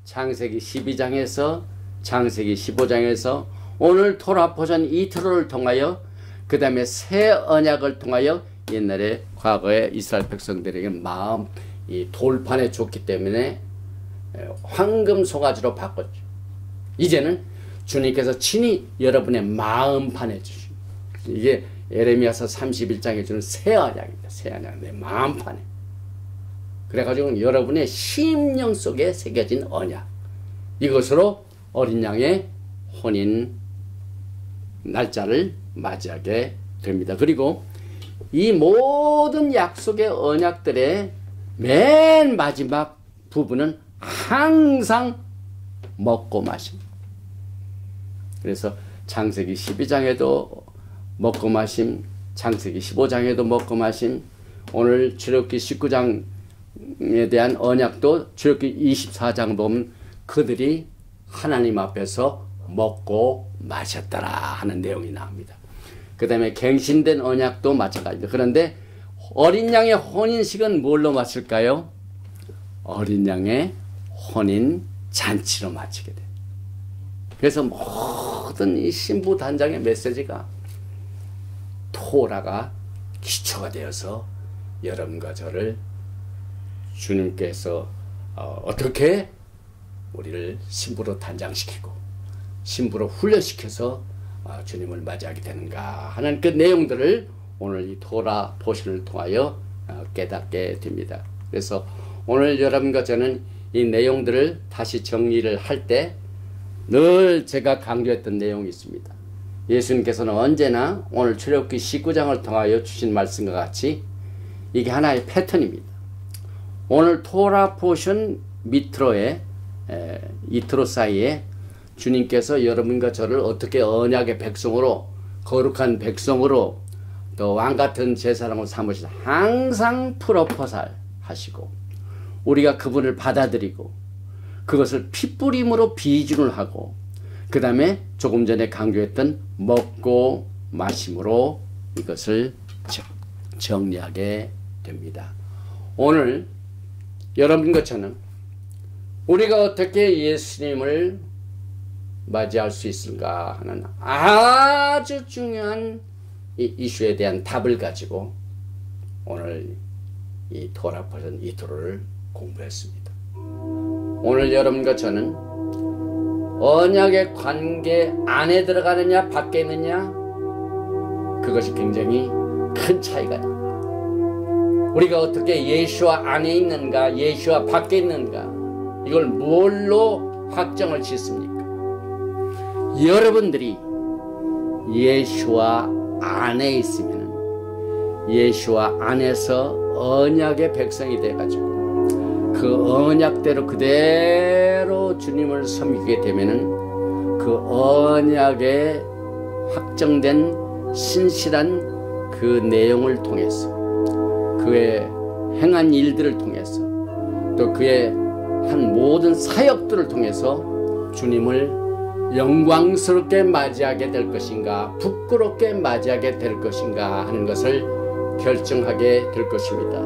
A: 창세기 12장에서 창세기 15장에서 오늘 토라포션 이틀을 통하여 그 다음에 새 언약을 통하여 옛날에 과거에 이스라엘 백성들에게 마음 이 돌판에 줬기 때문에 황금 송아지로 바꿨죠. 이제는 주님께서 친히 여러분의 마음판에 주십니다. 이게 예레미야서 31장에 주는 새 언약입니다. 새 언약, 내 마음판에. 그래가지고 여러분의 심령 속에 새겨진 언약, 이것으로 어린 양의 혼인 날짜를 맞이하게 됩니다. 그리고 이 모든 약속의 언약들의 맨 마지막 부분은 항상 먹고 마십니다. 그래서 창세기 12장에도 먹고 마심, 창세기 15장에도 먹고 마심, 오늘 출애굽기 19장에 대한 언약도 출애굽기 24장 보면 그들이 하나님 앞에서 먹고 마셨더라 하는 내용이 나옵니다. 그 다음에 갱신된 언약도 마찬가지입니다. 그런데 어린 양의 혼인식은 뭘로 마칠까요? 어린 양의 혼인 잔치로 마치게 돼요. 그래서 모든 이 신부 단장의 메시지가 토라가 기초가 되어서 여러분과 저를 주님께서 어떻게 우리를 신부로 단장시키고 신부로 훈련시켜서 주님을 맞이하게 되는가 하는 그 내용들을 오늘 이 토라 포션을 통하여 깨닫게 됩니다. 그래서 오늘 여러분과 저는 이 내용들을 다시 정리를 할 때 늘 제가 강조했던 내용이 있습니다. 예수님께서는 언제나 오늘 출애굽기 19장을 통하여 주신 말씀과 같이 이게 하나의 패턴입니다. 오늘 토라 포션 밑으로의 이트로 사이에 주님께서 여러분과 저를 어떻게 언약의 백성으로, 거룩한 백성으로, 또 왕같은 제사장으로 삼으시다 항상 프로포살 하시고 우리가 그분을 받아들이고 그것을 핏부림으로 비준을 하고 그 다음에 조금 전에 강조했던 먹고 마심으로 이것을 정리하게 됩니다. 오늘 여러분과 저는 우리가 어떻게 예수님을 맞이할 수 있을까 하는 아주 중요한 이 이슈에 대한 답을 가지고 오늘 이 토라 버전 이토를 공부했습니다. 오늘 여러분과 저는 언약의 관계 안에 들어가느냐 밖에 있느냐 그것이 굉장히 큰 차이가 납니다. 우리가 어떻게 예수와 안에 있는가 예수와 밖에 있는가 이걸 뭘로 확정을 짓습니까? 여러분들이 예수와 안에 있으면 예수와 안에서 언약의 백성이 돼가지고 그 언약대로 그대로 주님을 섬기게 되면은 그 언약에 확정된 신실한 그 내용을 통해서 그의 행한 일들을 통해서 또 그의 한 모든 사역들을 통해서 주님을 영광스럽게 맞이하게 될 것인가 부끄럽게 맞이하게 될 것인가 하는 것을 결정하게 될 것입니다.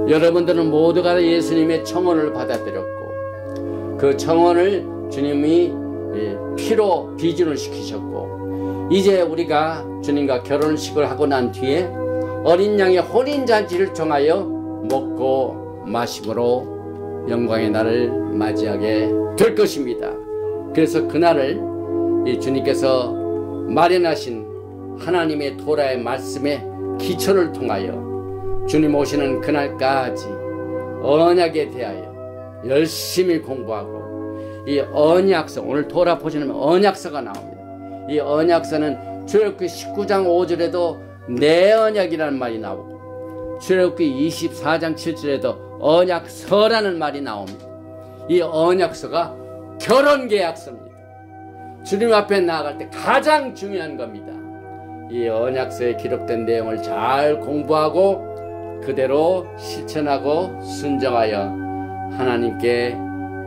A: 여러분들은 모두가 예수님의 청혼을 받아들였고 그 청혼을 주님이 피로 비준을 시키셨고 이제 우리가 주님과 결혼식을 하고 난 뒤에 어린 양의 혼인잔치를 통하여 먹고 마심으로 영광의 날을 맞이하게 될 것입니다. 그래서 그날을 이 주님께서 마련하신 하나님의 토라의 말씀의 기초를 통하여 주님 오시는 그날까지 언약에 대하여 열심히 공부하고 이 언약서 오늘 토라 보시면 언약서가 나옵니다. 이 언약서는 출애굽기 19장 5절에도 내 언약이라는 말이 나오고 출애굽기 24장 7절에도 언약서라는 말이 나옵니다. 이 언약서가 결혼계약서입니다. 주님 앞에 나아갈 때 가장 중요한 겁니다. 이 언약서에 기록된 내용을 잘 공부하고 그대로 실천하고 순종하여 하나님께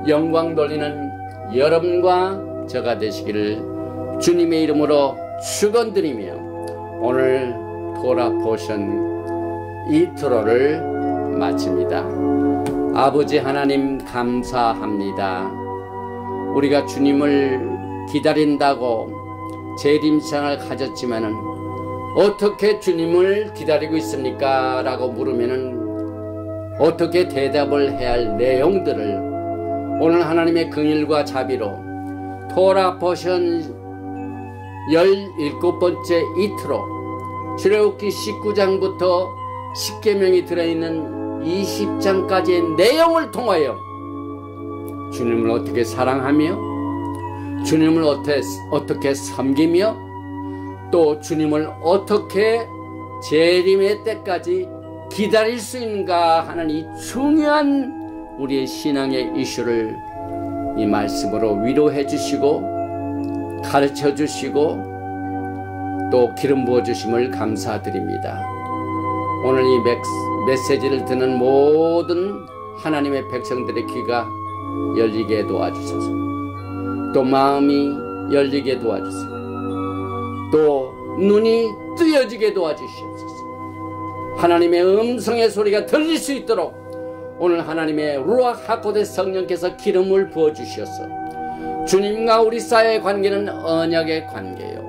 A: 영광 돌리는 여러분과 저가 되시기를 주님의 이름으로 축원드리며 오늘 토라 포션 이트로를 마칩니다. 아버지 하나님 감사합니다. 우리가 주님을 기다린다고 재림상을 가졌지만은 어떻게 주님을 기다리고 있습니까? 라고 물으면은 어떻게 대답을 해야 할 내용들을 오늘 하나님의 긍휼과 자비로 토라 포션 17번째 이트로 출애굽기 19장부터 10계명이 들어있는 20장까지의 내용을 통하여 주님을 어떻게 사랑하며 주님을 어떻게 섬기며 또 주님을 어떻게 재림의 때까지 기다릴 수 있는가 하는 이 중요한 우리의 신앙의 이슈를 이 말씀으로 위로해 주시고 가르쳐 주시고 또 기름 부어 주심을 감사드립니다. 오늘 이 메시지를 듣는 모든 하나님의 백성들의 귀가 열리게 도와주소서. 또 마음이 열리게 도와주세요. 또 눈이 뜨여지게 도와주시옵소서. 하나님의 음성의 소리가 들릴 수 있도록 오늘 하나님의 루ach 하코데 성령께서 기름을 부어주셔서 주님과 우리 사이의 관계는 언약의 관계요.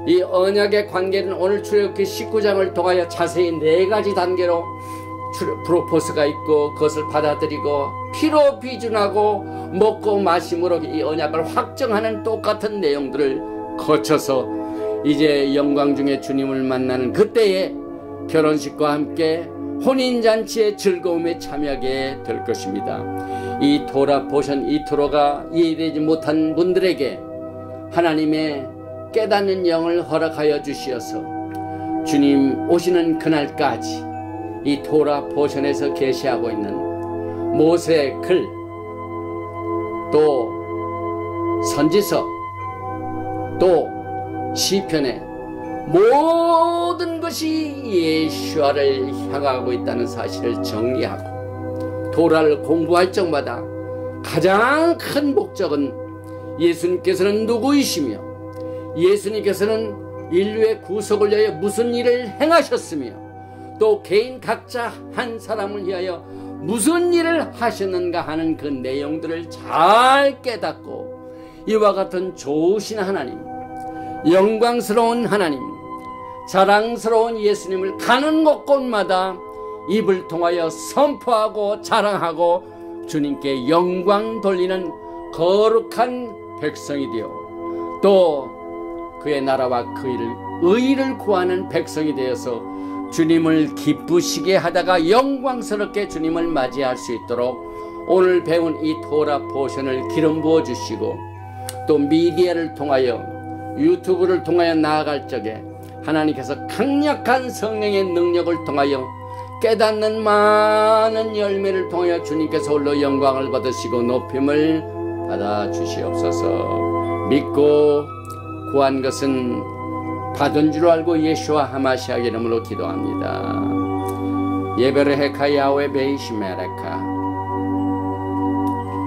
A: 이 언약의 관계는 오늘 출애굽기 19장을 통하여 자세히 4가지 단계로 프로포스가 있고 그것을 받아들이고 피로 비준하고 먹고 마심으로 이 언약을 확정하는 똑같은 내용들을 거쳐서 이제 영광 중에 주님을 만나는 그때에 결혼식과 함께 혼인잔치의 즐거움에 참여하게 될 것입니다. 이 토라 포션 이트로가 이해되지 못한 분들에게 하나님의 깨닫는 영을 허락하여 주시어서 주님 오시는 그날까지 이 토라 포션에서 계시하고 있는 모세의 글, 또 선지서, 또 시편의 모든 것이 예수아를 향하고 있다는 사실을 정리하고 토라를 공부할 적마다 가장 큰 목적은 예수님께서는 누구이시며 예수님께서는 인류의 구속을 위하여 무슨 일을 행하셨으며 또 개인 각자 한 사람을 위하여 무슨 일을 하셨는가 하는 그 내용들을 잘 깨닫고 이와 같은 좋으신 하나님, 영광스러운 하나님, 자랑스러운 예수님을 가는 곳곳마다 입을 통하여 선포하고 자랑하고 주님께 영광 돌리는 거룩한 백성이 되어 또 그의 나라와 그 일을 의를 구하는 백성이 되어서 주님을 기쁘시게 하다가 영광스럽게 주님을 맞이할 수 있도록 오늘 배운 이 토라 포션을 기름 부어 주시고 또 미디어를 통하여 유튜브를 통하여 나아갈 적에 하나님께서 강력한 성령의 능력을 통하여 깨닫는 많은 열매를 통하여 주님께서 홀로 영광을 받으시고 높임을 받아 주시옵소서. 믿고 구한 것은 받은 줄 알고 예수와 하마시아 이름으로 기도합니다. 예베르헤카 야훼 베이시메레카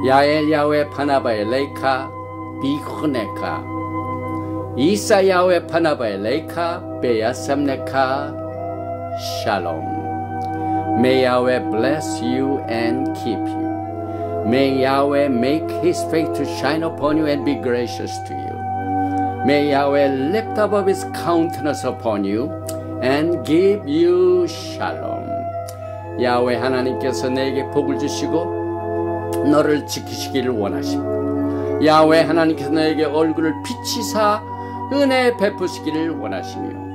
A: 야엘 야훼 파나바에 레이카 비흐네카 이사 야훼 파나바에 레이카 베야삼네카 샬롬. May Yahweh bless you and keep you. May Yahweh make His face to shine upon you and be gracious to you. May Yahweh lift up His countenance upon you and give you shalom. 야훼 하나님께서 내게 복을 주시고 너를 지키시기를 원하십니다. 야훼 하나님께서 너에게 얼굴을 비치사 은혜 베푸시기를 원하시며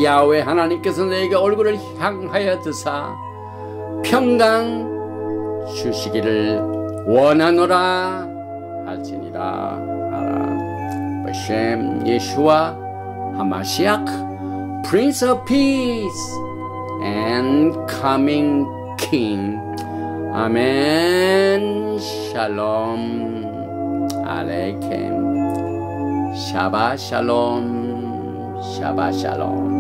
A: 야훼 하나님께서 너에게 얼굴을 향하여 드사 평강 주시기를 원하노라 할지니라. 아라. 베셴 예수와 하마시ach, Prince of Peace and coming King. 아멘. 샬롬 알레이켐. 샤바 샬롬. 샤바 샬롬.